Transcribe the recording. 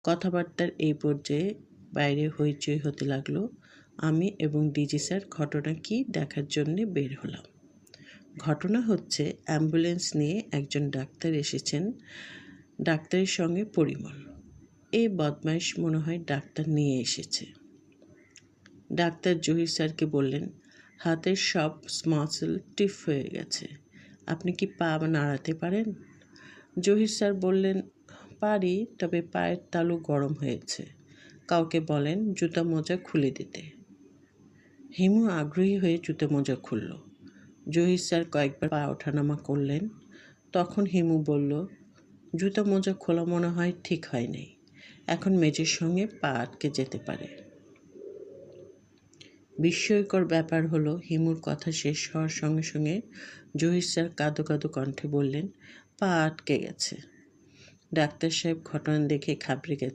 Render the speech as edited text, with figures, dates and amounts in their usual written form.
কথাবার্তার এই পর্যায়ে বাইরে হইচই হতে লাগলো। আমি এবং ডিজি স্যার ঘটনা কি দেখার জন্যে বের হলাম। ঘটনা হচ্ছে অ্যাম্বুলেন্স নিয়ে একজন ডাক্তার এসেছেন, ডাক্তারের সঙ্গে পরিমল। এই বদমাইশ মনে হয় ডাক্তার নিয়ে এসেছে। ডাক্তার জহির স্যারকে বললেন, হাতের সব মাসল টিফ হয়ে গেছে, আপনি কি পা নাড়াতে পারেন? জহির স্যার বললেন, পারি, তবে পায়ের তালু গরম হয়েছে, কাউকে বলেন জুতা মোজা খুলে দিতে। হিমু আগ্রহী হয়ে জুতা মোজা খুলল। জহির স্যার কয়েকবার পা ওঠানামা করলেন। তখন হিমু বলল, জুতা মোজা খোলা মনে হয় ঠিক হয়নি, এখন মেঝের সঙ্গে পা আটকে যেতে পারে। বিস্ময়কর ব্যাপার হলো, হিমুর কথা শেষ হওয়ার সঙ্গে সঙ্গে জহির স্যার কাঁদো কাঁদো কণ্ঠে বললেন, পা আটকে গেছে। ডাক্তার সাহেব ঘটনা দেখে ঘাবড়ে গেছে।